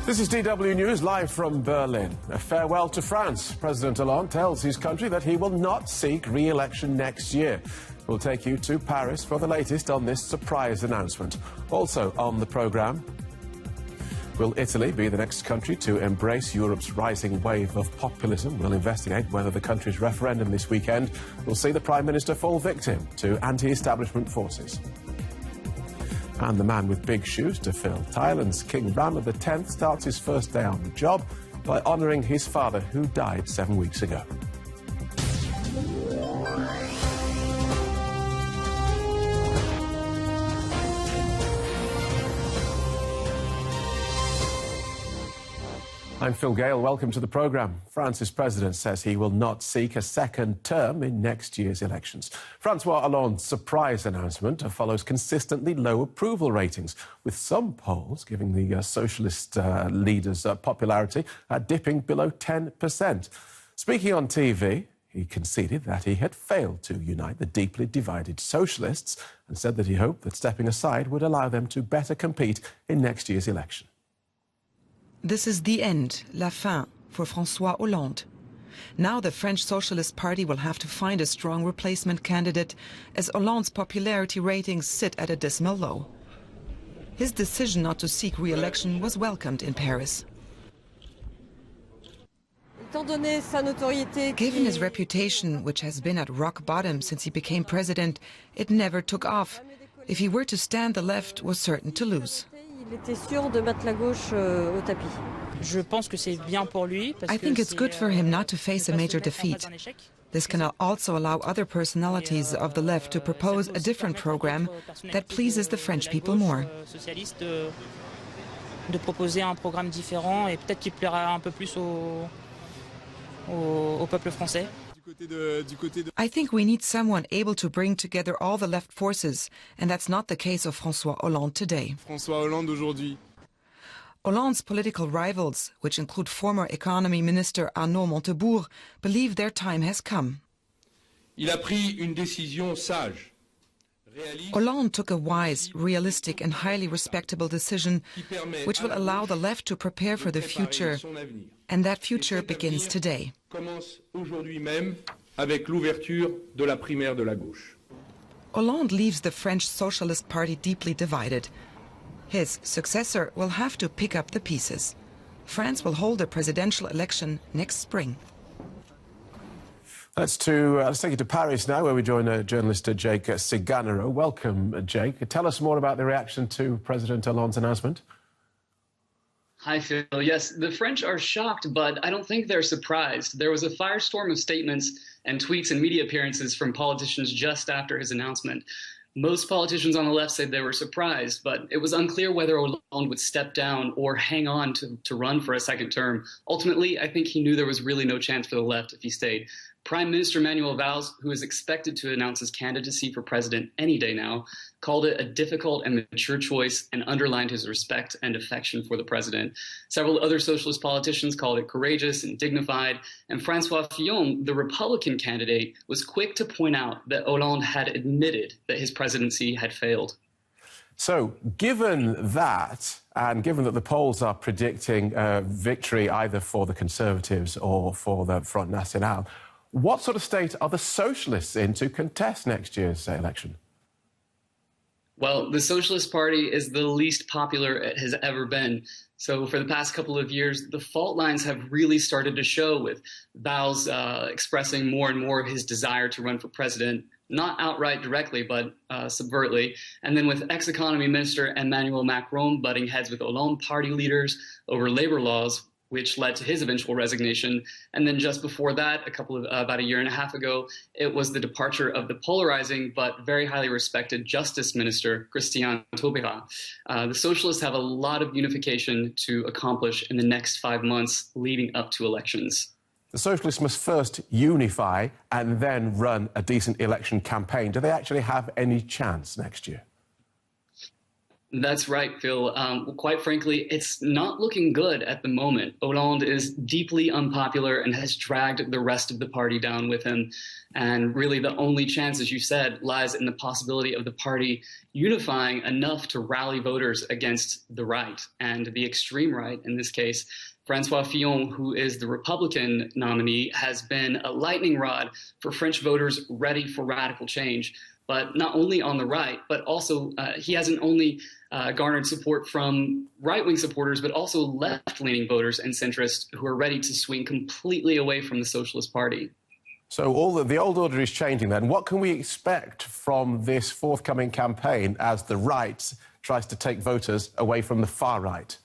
This is DW News live from Berlin. A farewell to France. President Hollande tells his country that he will not seek re-election next year. We'll take you to Paris for the latest on this surprise announcement. Also on the programme, will Italy be the next country to embrace Europe's rising wave of populism? We'll investigate whether the country's referendum this weekend will see the Prime Minister fall victim to anti-establishment forces. And the man with big shoes to fill. Thailand's King Rama X starts his first day on the job by honouring his father, who died 7 weeks ago. I'm Phil Gale. Welcome to the programme. France's president says he will not seek a second term in next year's elections. Francois Hollande's surprise announcement follows consistently low approval ratings, with some polls giving the socialist leader's popularity dipping below 10%. Speaking on TV, he conceded that he had failed to unite the deeply divided socialists and said that he hoped that stepping aside would allow them to better compete in next year's election. This is the end, la fin, for François Hollande. Now the French Socialist Party will have to find a strong replacement candidate, as Hollande's popularity ratings sit at a dismal low. His decision not to seek re-election was welcomed in Paris. Given his reputation, which has been at rock bottom since he became president, it never took off. If he were to stand, the left was certain to lose. I think it's good for him not to face a major defeat. This can also allow other personalities of the left to propose a different program that pleases the French people more. I think we need someone able to bring together all the left forces, and that's not the case of François Hollande today. Hollande's political rivals, which include former Economy Minister Arnaud Montebourg, believe their time has come. Hollande took a wise, realistic and highly respectable decision which will allow the left to prepare for the future, and that future begins today. Hollande leaves the French Socialist Party deeply divided. His successor will have to pick up the pieces. France will hold a presidential election next spring. Let's take you to Paris now, where we join journalist Jake Siganero. Welcome, Jake. Tell us more about the reaction to President Hollande's announcement. Hi, Phil. Yes, the French are shocked, but I don't think they're surprised. There was a firestorm of statements and tweets and media appearances from politicians just after his announcement. Most politicians on the left said they were surprised, but it was unclear whether Hollande would step down or hang on to run for a second term. Ultimately, I think he knew there was really no chance for the left if he stayed. Prime Minister Manuel Valls, who is expected to announce his candidacy for president any day now, called it a difficult and mature choice and underlined his respect and affection for the president. Several other socialist politicians called it courageous and dignified, and François Fillon, the Republican candidate, was quick to point out that Hollande had admitted that his presidency had failed. So, given that, and given that the polls are predicting victory either for the Conservatives or for the Front National, what sort of state are the socialists in to contest next year's election? Well, the Socialist Party is the least popular it has ever been. So for the past couple of years, the fault lines have really started to show, with Valls expressing more and more his desire to run for president, not outright directly, but subvertly. And then with ex-economy minister Emmanuel Macron butting heads with Hollande party leaders over labor laws, which led to his eventual resignation. And then just before that, about a year and a half ago, it was the departure of the polarizing but very highly respected Justice Minister, Christian Taubira. The socialists have a lot of unification to accomplish in the next 5 months leading up to elections. The socialists must first unify and then run a decent election campaign. Do they actually have any chance next year? That's right, Phil. Quite frankly, it's not looking good at the moment. Hollande is deeply unpopular and has dragged the rest of the party down with him. And really the only chance, as you said, lies in the possibility of the party unifying enough to rally voters against the right and the extreme right. In this case, François Fillon, who is the Republican nominee, has been a lightning rod for French voters ready for radical change. But not only on the right, but also he hasn't only garnered support from right-wing supporters, but also left-leaning voters and centrists who are ready to swing completely away from the Socialist Party. So all the old order is changing then. What can we expect from this forthcoming campaign as the right tries to take voters away from the far right?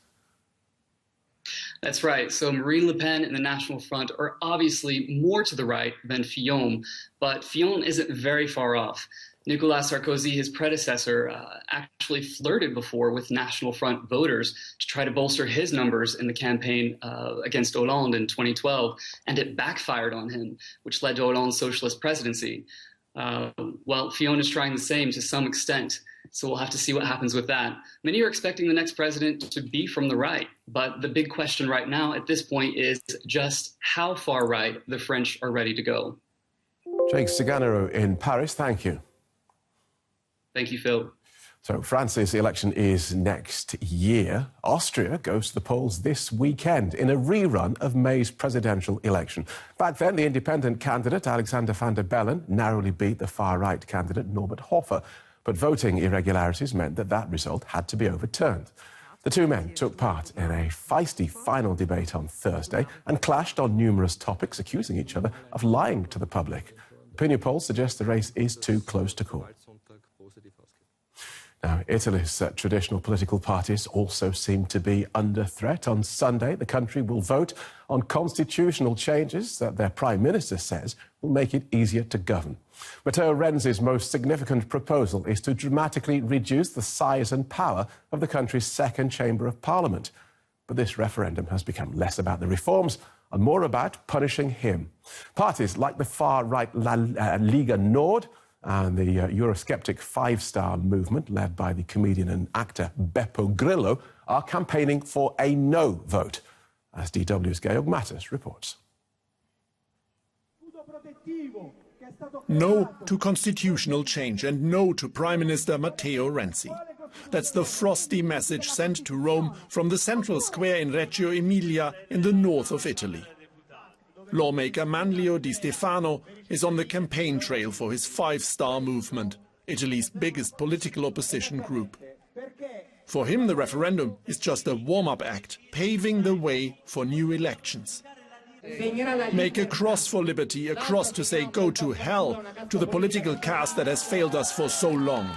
That's right. So Marine Le Pen and the National Front are obviously more to the right than Fillon, but Fillon isn't very far off. Nicolas Sarkozy, his predecessor, actually flirted before with National Front voters to try to bolster his numbers in the campaign against Hollande in 2012, and it backfired on him, which led to Hollande's socialist presidency. Well, Fillon is trying the same to some extent, so we'll have to see what happens with that. Many are expecting the next president to be from the right, but the big question right now at this point is just how far right the French are ready to go. Jake Siganero in Paris, thank you. Thank you, Phil. So France's election is next year. Austria goes to the polls this weekend in a rerun of May's presidential election. Back then, the independent candidate, Alexander van der Bellen, narrowly beat the far-right candidate, Norbert Hofer. But voting irregularities meant that result had to be overturned. The two men took part in a feisty final debate on Thursday and clashed on numerous topics, accusing each other of lying to the public. Opinion polls suggest the race is too close to call. Now, Italy's traditional political parties also seem to be under threat. On Sunday, the country will vote on constitutional changes that their prime minister says will make it easier to govern. Matteo Renzi's most significant proposal is to dramatically reduce the size and power of the country's second chamber of parliament. But this referendum has become less about the reforms and more about punishing him. Parties like the far-right Lega Nord and the Eurosceptic Five Star movement, led by the comedian and actor Beppo Grillo, are campaigning for a no vote, as DW's Georg Mattes reports. No to constitutional change and no to Prime Minister Matteo Renzi. That's the frosty message sent to Rome from the central square in Reggio Emilia in the north of Italy. Lawmaker Manlio Di Stefano is on the campaign trail for his Five Star movement, Italy's biggest political opposition group. For him, the referendum is just a warm-up act, paving the way for new elections. Make a cross for liberty, a cross to say go to hell to the political caste that has failed us for so long.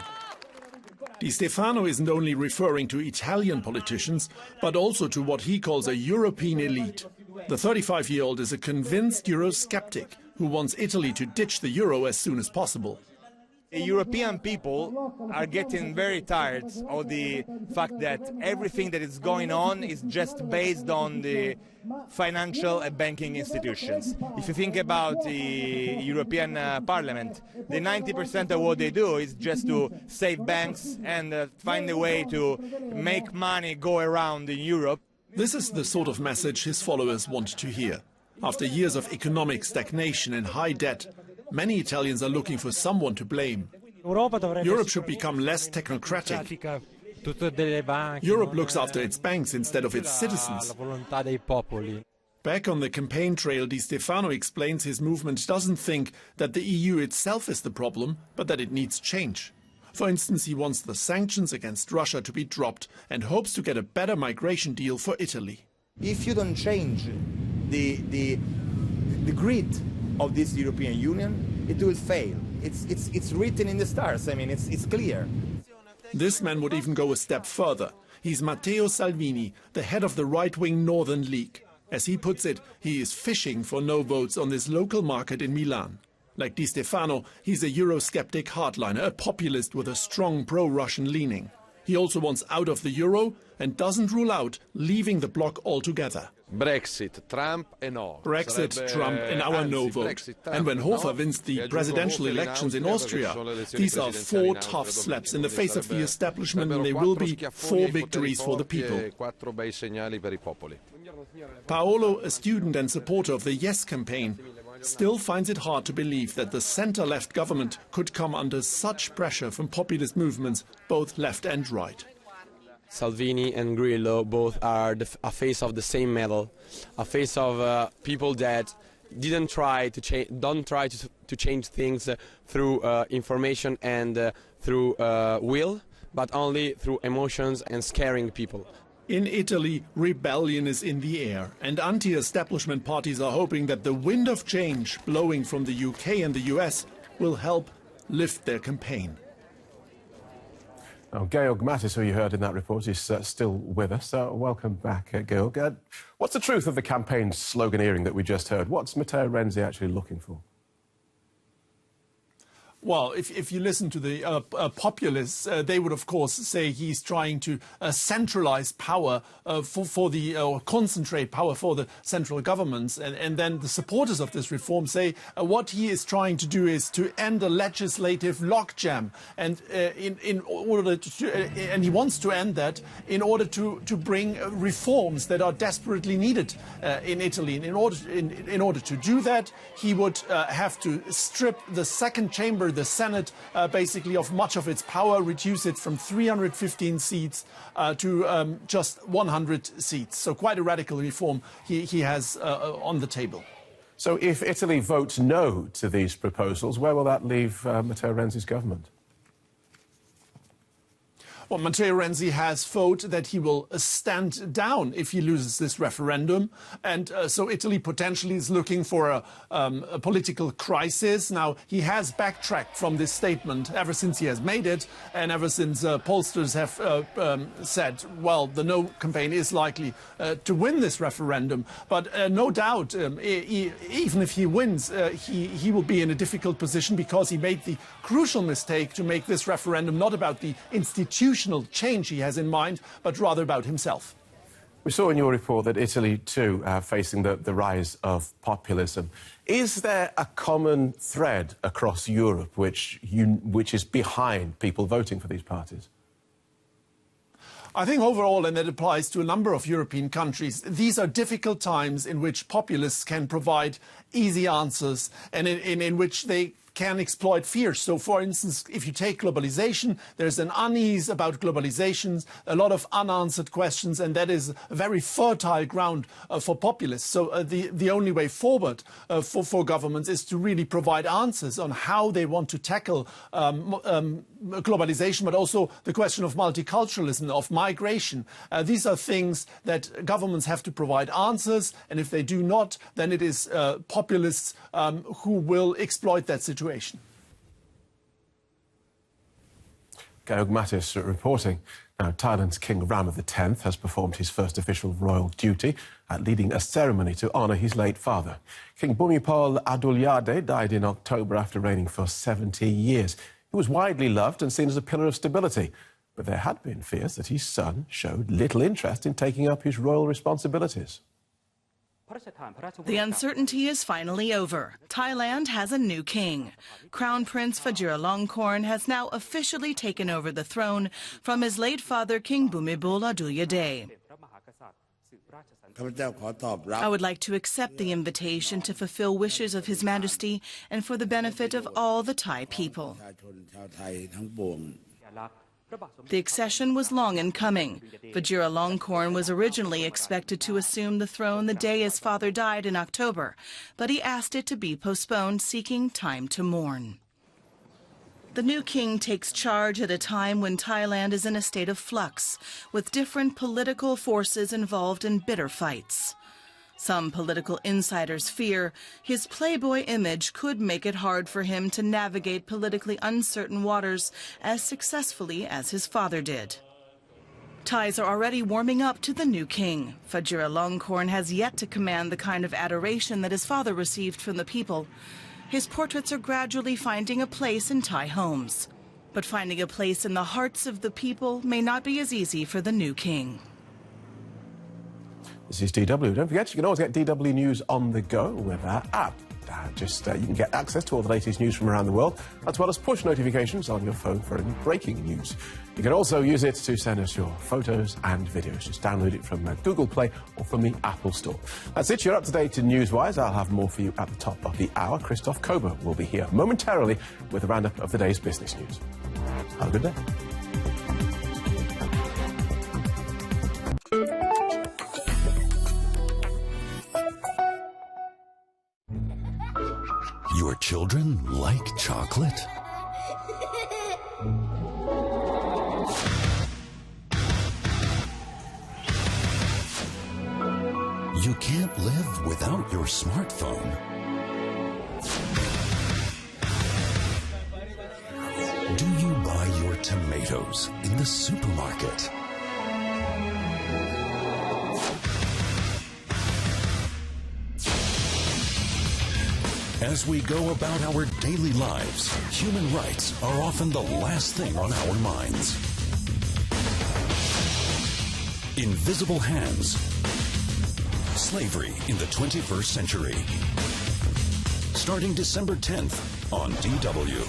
Di Stefano isn't only referring to Italian politicians, but also to what he calls a European elite. The 35-year-old is a convinced Eurosceptic who wants Italy to ditch the euro as soon as possible. European people are getting very tired of the fact that everything that is going on is just based on the financial and banking institutions. If you think about the European Parliament, the 90% of what they do is just to save banks and find a way to make money go around in Europe. This is the sort of message his followers want to hear. After years of economic stagnation and high debt, many Italians are looking for someone to blame. Europe should become less technocratic. Europe looks after its banks instead of its citizens. Back on the campaign trail, Di Stefano explains his movement doesn't think that the EU itself is the problem, but that it needs change. For instance, he wants the sanctions against Russia to be dropped and hopes to get a better migration deal for Italy. If you don't change the grid of this European Union, it will fail. It's written in the stars. I mean, it's clear. This man would even go a step further. He's Matteo Salvini, the head of the right-wing Northern League. As he puts it, he is fishing for no votes on this local market in Milan. Like Di Stefano, he's a Eurosceptic hardliner, a populist with a strong pro-Russian leaning. He also wants out of the euro and doesn't rule out leaving the bloc altogether. Brexit, Trump and our no vote. And when Hofer wins the presidential elections in Austria, these are 4 tough slaps in the face of the establishment, and they will be 4 victories for the people. Paolo, a student and supporter of the Yes campaign, still finds it hard to believe that the centre-left government could come under such pressure from populist movements, both left and right. Salvini and Grillo both are a face of the same medal, a face of people that don't try to change things through information and through will, but only through emotions and scaring people. In Italy, rebellion is in the air, and anti-establishment parties are hoping that the wind of change blowing from the UK and the US will help lift their campaign. Now, Georg Mattis, who you heard in that report, is still with us. Welcome back, Georg. What's the truth of the campaign's sloganeering that we just heard? What's Matteo Renzi actually looking for? Well, if you listen to the populists, they would, of course, say he's trying to centralize power or concentrate power for the central governments. And then the supporters of this reform say what he is trying to do is to end a legislative logjam. And and he wants to end that in order to bring reforms that are desperately needed in Italy. And in order to do that, he would have to strip the second chamber, the Senate, basically of much of its power, reduce it from 315 seats to just 100 seats. So quite a radical reform he has on the table. So if Italy votes no to these proposals, where will that leave Matteo Renzi's government? Well, Matteo Renzi has vowed that he will stand down if he loses this referendum. And so Italy potentially is looking for a political crisis. Now, he has backtracked from this statement ever since he has made it, and ever since pollsters have said, well, the no campaign is likely to win this referendum. But no doubt, even if he wins, he will be in a difficult position because he made the crucial mistake to make this referendum not about the institution change he has in mind, but rather about himself. We saw in your report that Italy, too, facing the rise of populism. Is there a common thread across Europe which is behind people voting for these parties? I think overall, and that applies to a number of European countries, these are difficult times in which populists can provide easy answers and in which they can exploit fears. So, for instance, if you take globalization, there's an unease about globalization, a lot of unanswered questions, and that is a very fertile ground for populists. So the only way forward for governments is to really provide answers on how they want to tackle globalization, but also the question of multiculturalism, of migration. These are things that governments have to provide answers, and if they do not, then it is populists who will exploit that situation. Georg Mattis reporting. Now, Thailand's King Rama X has performed his first official royal duty at leading a ceremony to honour his late father. King Bhumipol Adulyadej died in October after reigning for 70 years. He was widely loved and seen as a pillar of stability, but there had been fears that his son showed little interest in taking up his royal responsibilities. The uncertainty is finally over. Thailand has a new king. Crown Prince Vajiralongkorn has now officially taken over the throne from his late father, King Bhumibol Adulyadej. I would like to accept the invitation to fulfill wishes of His Majesty and for the benefit of all the Thai people. The accession was long in coming. Vajiralongkorn was originally expected to assume the throne the day his father died in October, but he asked it to be postponed, seeking time to mourn. The new king takes charge at a time when Thailand is in a state of flux, with different political forces involved in bitter fights. Some political insiders fear his playboy image could make it hard for him to navigate politically uncertain waters as successfully as his father did. Thais are already warming up to the new king. Vajiralongkorn has yet to command the kind of adoration that his father received from the people. His portraits are gradually finding a place in Thai homes. But finding a place in the hearts of the people may not be as easy for the new king. This is DW. Don't forget, you can always get DW News on the go with our app. You can get access to all the latest news from around the world, as well as push notifications on your phone for any breaking news. You can also use it to send us your photos and videos. Just download it from Google Play or from the Apple Store. That's it. You're up to date in Newswise. I'll have more for you at the top of the hour. Christoph Kober will be here momentarily with a roundup of the day's business news. Have a good day. Your children like chocolate? You can't live without your smartphone. Do you buy your tomatoes in the supermarket? As we go about our daily lives, human rights are often the last thing on our minds. Invisible Hands. Slavery in the 21st Century. Starting December 10th on DW.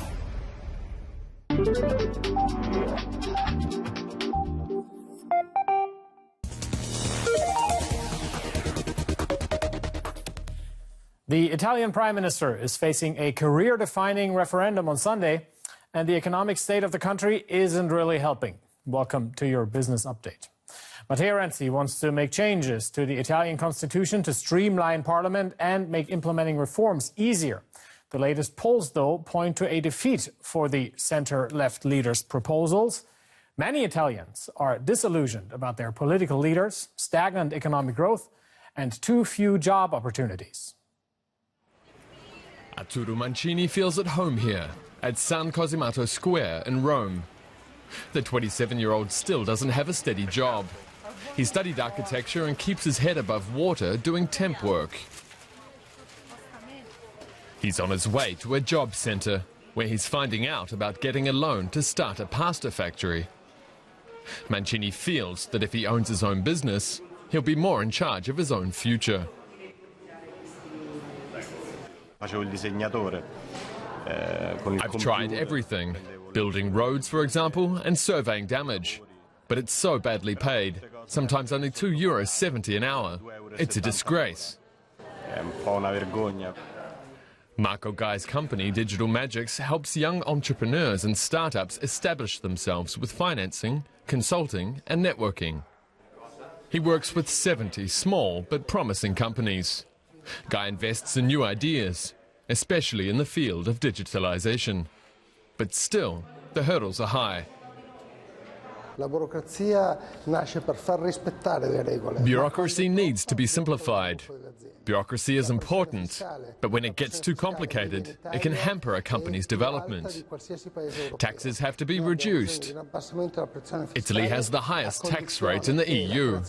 The Italian Prime Minister is facing a career-defining referendum on Sunday, and the economic state of the country isn't really helping. Welcome to your business update. Matteo Renzi wants to make changes to the Italian constitution to streamline parliament and make implementing reforms easier. The latest polls, though, point to a defeat for the center-left leader's proposals. Many Italians are disillusioned about their political leaders, stagnant economic growth, and too few job opportunities. Arturo Mancini feels at home here at San Cosimato Square in Rome. The 27-year-old still doesn't have a steady job. He studied architecture and keeps his head above water doing temp work. He's on his way to a job centre where he's finding out about getting a loan to start a pasta factory. Mancini feels that if he owns his own business, he'll be more in charge of his own future. I've tried everything, building roads, for example, and surveying damage. But it's so badly paid, sometimes only €2.70 an hour. It's a disgrace. Marco Guy's company, Digital Magics, helps young entrepreneurs and startups establish themselves with financing, consulting and networking. He works with 70 small but promising companies. Guy invests in new ideas, especially in the field of digitalization. But still, the hurdles are high. Bureaucracy needs to be simplified. Bureaucracy is important, but when it gets too complicated, it can hamper a company's development. Taxes have to be reduced. Italy has the highest tax rate in the EU.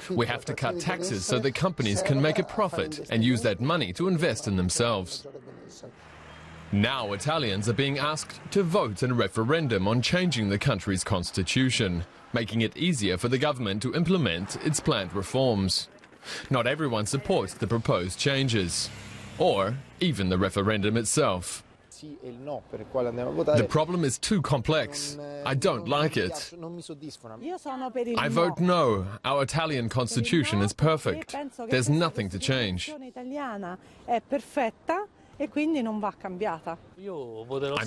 We have to cut taxes so that companies can make a profit and use that money to invest in themselves. Now Italians are being asked to vote in a referendum on changing the country's constitution, making it easier for the government to implement its planned reforms. Not everyone supports the proposed changes, or even the referendum itself. The problem is too complex. I don't like it. I vote no. Our Italian constitution is perfect. There's nothing to change. I'm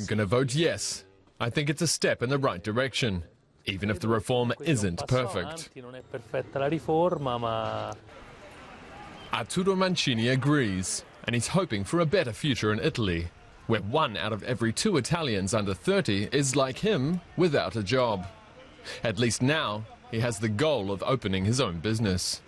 going to vote yes. I think it's a step in the right direction, even if the reform isn't perfect. Arturo Mancini agrees, and he's hoping for a better future in Italy, where 1 out of every 2 Italians under 30 is like him, without a job. At least now, he has the goal of opening his own business.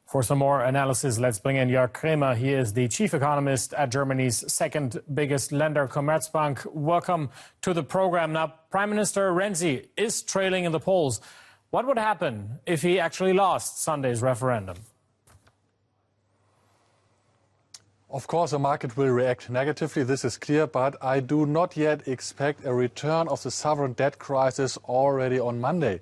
For some more analysis, let's bring in Jörg Kremer. He is the chief economist at Germany's second biggest lender, Commerzbank. Welcome to the program. Now, Prime Minister Renzi is trailing in the polls. What would happen if he actually lost Sunday's referendum? Of course, the market will react negatively, this is clear, but I do not yet expect a return of the sovereign debt crisis already on Monday,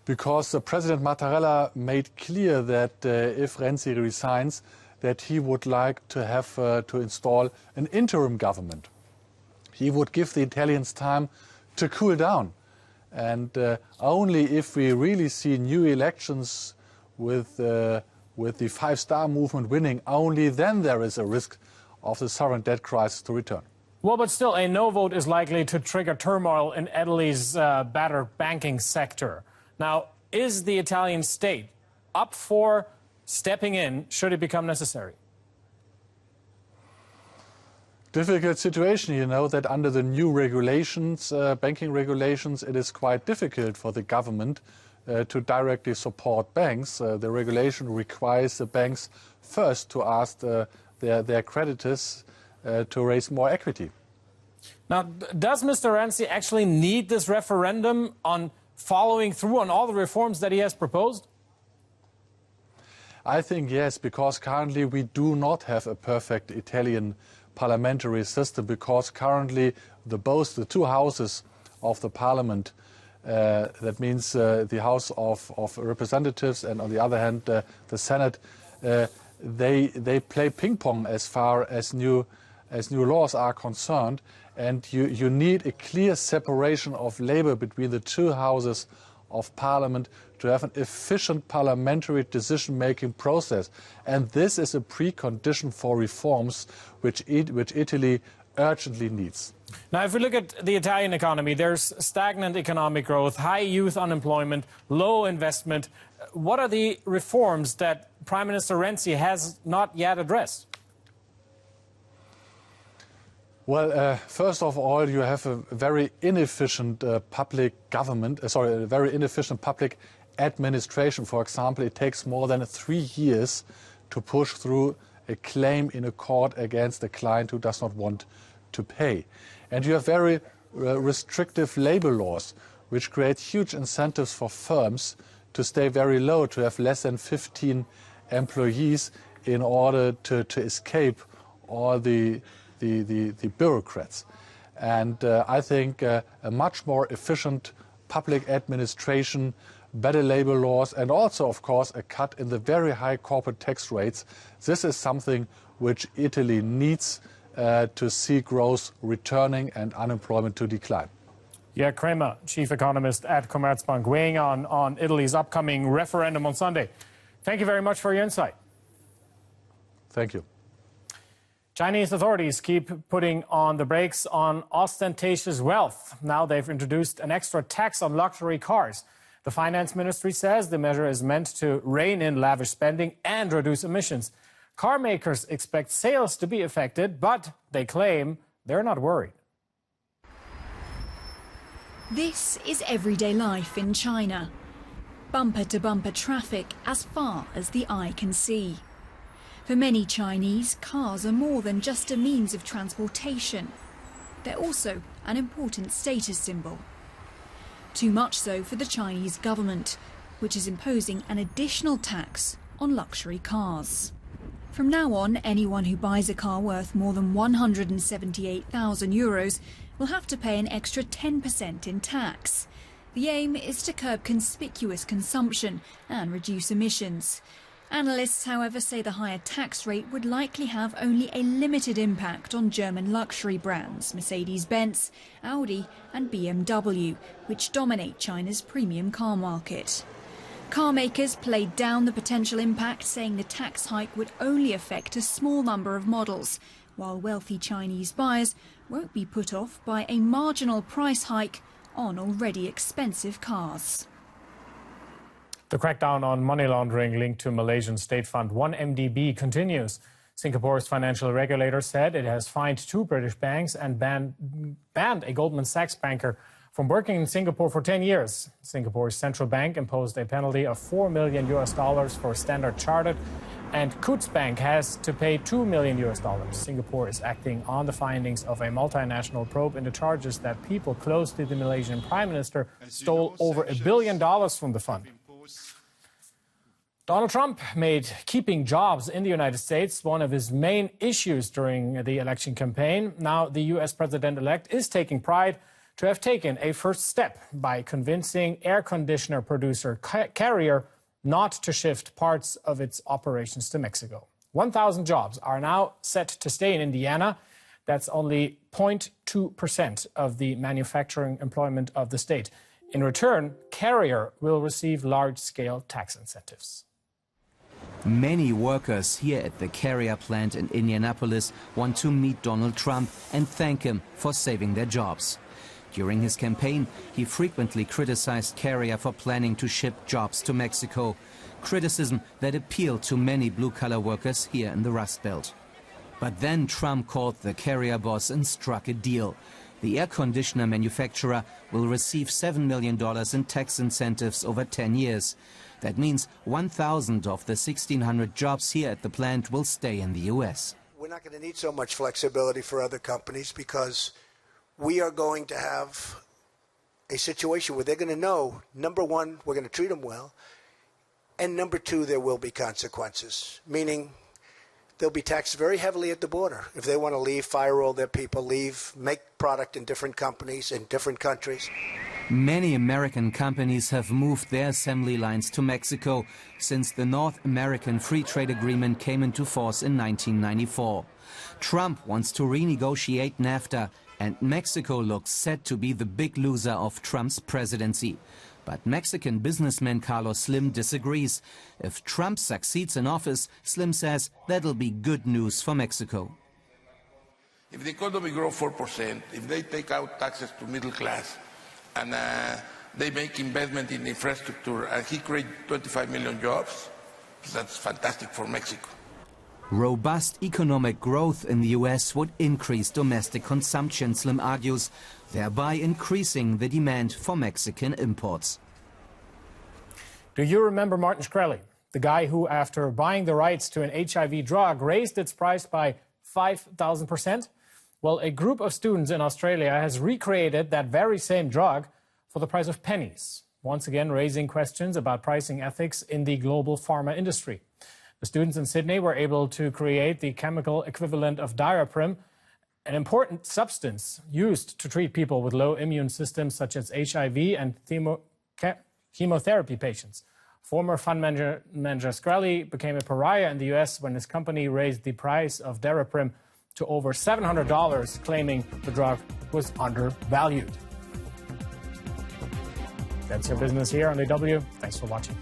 because President Mattarella made clear that if Renzi resigns, that he would like to have to install an interim government. He would give the Italians time to cool down. And only if we really see new elections with the five-star movement winning, only then there is a risk of the sovereign debt crisis to return. Well, but still, a no vote is likely to trigger turmoil in Italy's battered banking sector. Now, is the Italian state up for stepping in should it become necessary? Difficult situation, you know, that under the new regulations, banking regulations, it is quite difficult for the government to directly support banks. The regulation requires the banks first to ask their creditors to raise more equity. Now, does Mr. Renzi actually need this referendum on following through on all the reforms that he has proposed? I think yes, because currently we do not have a perfect Italian parliamentary system, because currently both the two houses of the parliament, that means the House of Representatives and on the other hand the Senate, they play ping pong as far as new laws are concerned, and you need a clear separation of labor between the two houses of parliament to have an efficient parliamentary decision-making process. And this is a precondition for reforms which Italy urgently needs. Now, if we look at the Italian economy, there's stagnant economic growth, high youth unemployment, low investment. What are the reforms that Prime Minister Renzi has not yet addressed? Well, first of all, you have a very inefficient public government, a very inefficient public administration. For example, it takes more than 3 years to push through a claim in a court against a client who does not want to pay. And you have very restrictive labor laws, which create huge incentives for firms to stay very low, to have less than 15 employees in order to escape all the bureaucrats. And I think a much more efficient public administration, better labor laws, and also, of course, a cut in the very high corporate tax rates. This is something which Italy needs to see growth returning and unemployment to decline. Yeah, Kramer, chief economist at Commerzbank, weighing on Italy's upcoming referendum on Sunday. Thank you very much for your insight. Thank you. Chinese authorities keep putting on the brakes on ostentatious wealth. Now they've introduced an extra tax on luxury cars. The finance ministry says the measure is meant to rein in lavish spending and reduce emissions. Car makers expect sales to be affected, but they claim they're not worried. This is everyday life in China. Bumper-to-bumper traffic as far as the eye can see. For many Chinese, cars are more than just a means of transportation. They're also an important status symbol. Too much so for the Chinese government, which is imposing an additional tax on luxury cars. From now on, anyone who buys a car worth more than 178,000 euros will have to pay an extra 10% in tax. The aim is to curb conspicuous consumption and reduce emissions. Analysts, however, say the higher tax rate would likely have only a limited impact on German luxury brands Mercedes-Benz, Audi and BMW, which dominate China's premium car market. Car makers played down the potential impact, saying the tax hike would only affect a small number of models, while wealthy Chinese buyers won't be put off by a marginal price hike on already expensive cars. The crackdown on money laundering linked to Malaysian state fund 1MDB continues. Singapore's financial regulator said it has fined 2 British banks and banned a Goldman Sachs banker from working in Singapore for 10 years. Singapore's central bank imposed a penalty of $4 million for Standard Chartered, and Coutts Bank has to pay $2 million. Singapore is acting on the findings of a multinational probe into charges that people close to the Malaysian Prime Minister stole over $1 billion from the fund. Donald Trump made keeping jobs in the United States one of his main issues during the election campaign. Now, the U.S. president-elect is taking pride to have taken a first step by convincing air conditioner producer Carrier not to shift parts of its operations to Mexico. 1,000 jobs are now set to stay in Indiana. That's only 0.2% of the manufacturing employment of the state. In return, Carrier will receive large-scale tax incentives. Many workers here at the Carrier plant in Indianapolis want to meet Donald Trump and thank him for saving their jobs. During his campaign, he frequently criticized Carrier for planning to ship jobs to Mexico, criticism that appealed to many blue-collar workers here in the Rust Belt. But then Trump called the Carrier boss and struck a deal. The air conditioner manufacturer will receive $7 million in tax incentives over 10 years. That means 1,000 of the 1,600 jobs here at the plant will stay in the U.S. We're not going to need so much flexibility for other companies because we are going to have a situation where they're going to know, number one, we're going to treat them well, and number two, there will be consequences, meaning they'll be taxed very heavily at the border. If they want to leave, fire all their people, leave, make product in different companies in different countries. Many American companies have moved their assembly lines to Mexico since the North American Free Trade Agreement came into force in 1994. Trump wants to renegotiate NAFTA, and Mexico looks set to be the big loser of Trump's presidency. But Mexican businessman Carlos Slim disagrees. If Trump succeeds in office, Slim says that'll be good news for Mexico. If the economy grows 4%, if they take out taxes to middle class, and they make investment in infrastructure, and he creates 25 million jobs, that's fantastic for Mexico. Robust economic growth in the U.S. would increase domestic consumption, Slim argues, thereby increasing the demand for Mexican imports. Do you remember Martin Shkreli, the guy who, after buying the rights to an HIV drug, raised its price by 5,000%? Well, a group of students in Australia has recreated that very same drug for the price of pennies, once again raising questions about pricing ethics in the global pharma industry. The students in Sydney were able to create the chemical equivalent of Daraprim, an important substance used to treat people with low immune systems such as HIV and chemotherapy patients. Former fund manager Shkreli became a pariah in the US when his company raised the price of Daraprim to over $700, claiming the drug was undervalued. That's your business here on DW. Thanks for watching.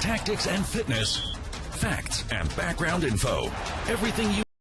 Tactics and fitness, facts and background info. Everything you